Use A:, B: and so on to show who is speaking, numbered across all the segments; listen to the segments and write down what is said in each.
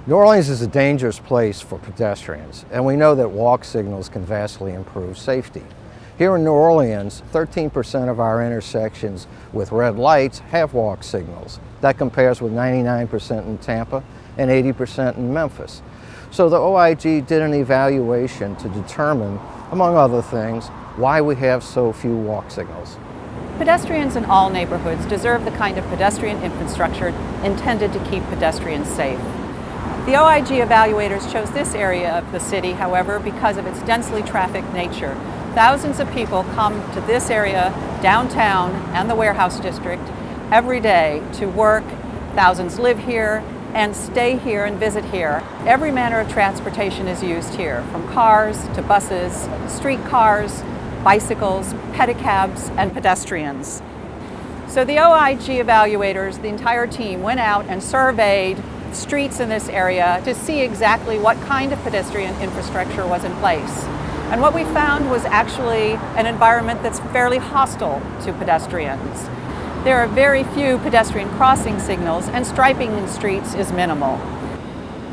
A: New Orleans is a dangerous place for pedestrians, and we know that walk signals can vastly improve safety. Here in New Orleans, 13% of our intersections with red lights have walk signals. That compares with 99% in Tampa and 80% in Memphis. So the OIG did an evaluation to determine, among other things, why we have so few walk signals.
B: Pedestrians in all neighborhoods deserve the kind of pedestrian infrastructure intended to keep pedestrians safe. The OIG evaluators chose this area of the city, however, because of its densely trafficked nature. Thousands of people come to this area, downtown and the warehouse district, every day to work. Thousands live here and stay here and visit here. Every manner of transportation is used here, from cars to buses, streetcars, bicycles, pedicabs, and pedestrians. So the OIG evaluators, the entire team, went out and surveyed streets in this area to see exactly what kind of pedestrian infrastructure was in place. And what we found was actually an environment that's fairly hostile to pedestrians. There are very few pedestrian crossing signals, and striping in streets is minimal.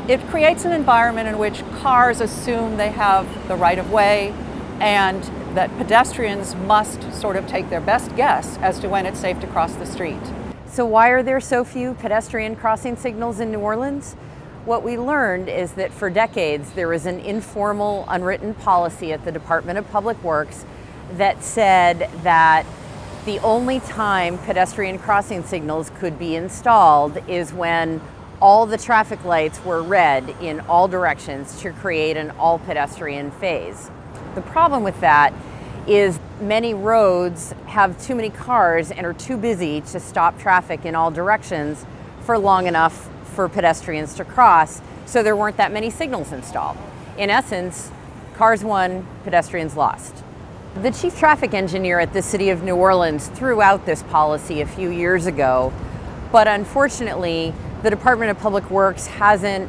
B: It creates an environment in which cars assume they have the right of way, and that pedestrians must sort of take their best guess as to when it's safe to cross the street.
C: So why are there so few pedestrian crossing signals in New Orleans? What we learned is that for decades there was an informal, unwritten policy at the Department of Public Works that said that the only time pedestrian crossing signals could be installed is when all the traffic lights were red in all directions to create an all pedestrian phase. The problem with that is many roads have too many cars and are too busy to stop traffic in all directions for long enough for pedestrians to cross, so there weren't that many signals installed. In essence, cars won, pedestrians lost. The chief traffic engineer at the City of New Orleans threw out this policy a few years ago, but unfortunately, the Department of Public Works hasn't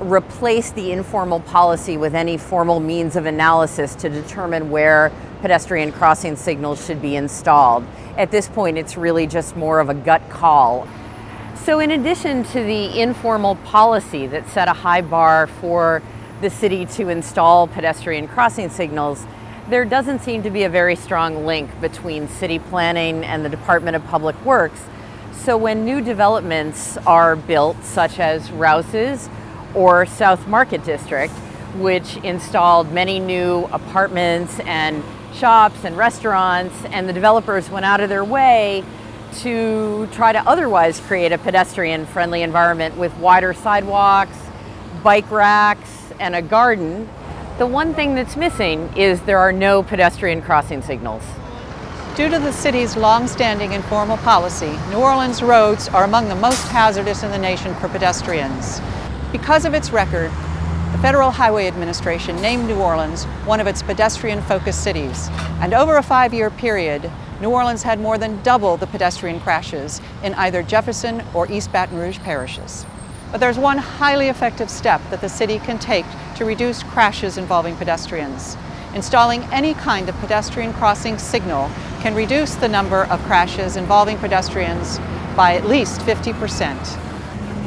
C: replaced the informal policy with any formal means of analysis to determine where pedestrian crossing signals should be installed. At this point, it's really just more of a gut call. So in addition to the informal policy that set a high bar for the city to install pedestrian crossing signals, there doesn't seem to be a very strong link between city planning and the Department of Public Works. So when new developments are built, such as Rouse's or South Market District, which installed many new apartments and shops and restaurants, and the developers went out of their way to try to otherwise create a pedestrian-friendly environment with wider sidewalks, bike racks, and a garden. The one thing that's missing is there are no pedestrian crossing signals.
B: Due to the city's long-standing informal policy, New Orleans roads are among the most hazardous in the nation for pedestrians. Because of its record, the Federal Highway Administration named New Orleans one of its pedestrian-focused cities. And over a 5-year period, New Orleans had more than double the pedestrian crashes in either Jefferson or East Baton Rouge parishes. But there's one highly effective step that the city can take to reduce crashes involving pedestrians. Installing any kind of pedestrian crossing signal can reduce the number of crashes involving pedestrians by at least 50%.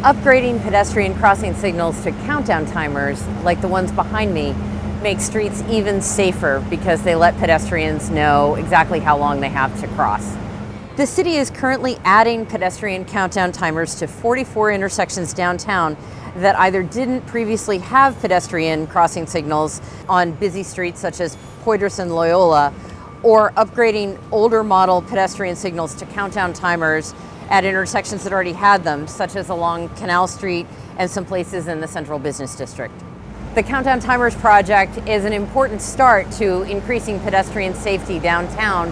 C: Upgrading pedestrian crossing signals to countdown timers, like the ones behind me, make streets even safer because they let pedestrians know exactly how long they have to cross. The city is currently adding pedestrian countdown timers to 44 intersections downtown that either didn't previously have pedestrian crossing signals on busy streets such as Poydras and Loyola, or upgrading older model pedestrian signals to countdown timers at intersections that already had them, such as along Canal Street and some places in the Central Business District. The Countdown Timers project is an important start to increasing pedestrian safety downtown,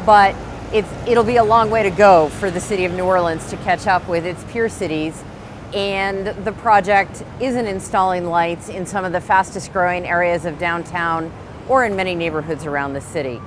C: but it'll be a long way to go for the city of New Orleans to catch up with its peer cities, and the project isn't installing lights in some of the fastest growing areas of downtown or in many neighborhoods around the city.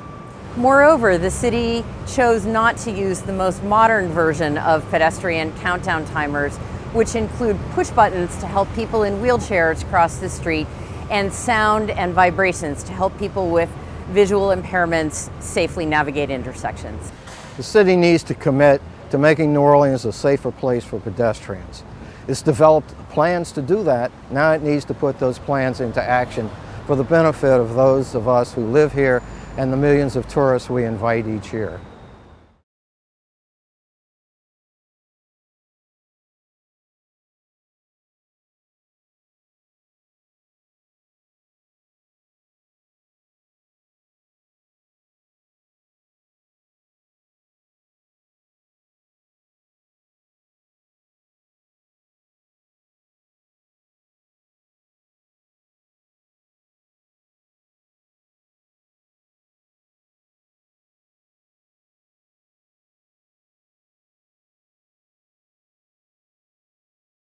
C: Moreover, the city chose not to use the most modern version of pedestrian countdown timers, which include push buttons to help people in wheelchairs cross the street and sound and vibrations to help people with visual impairments safely navigate intersections.
A: The city needs to commit to making New Orleans a safer place for pedestrians. It's developed plans to do that. Now it needs to put those plans into action for the benefit of those of us who live here and the millions of tourists we invite each year.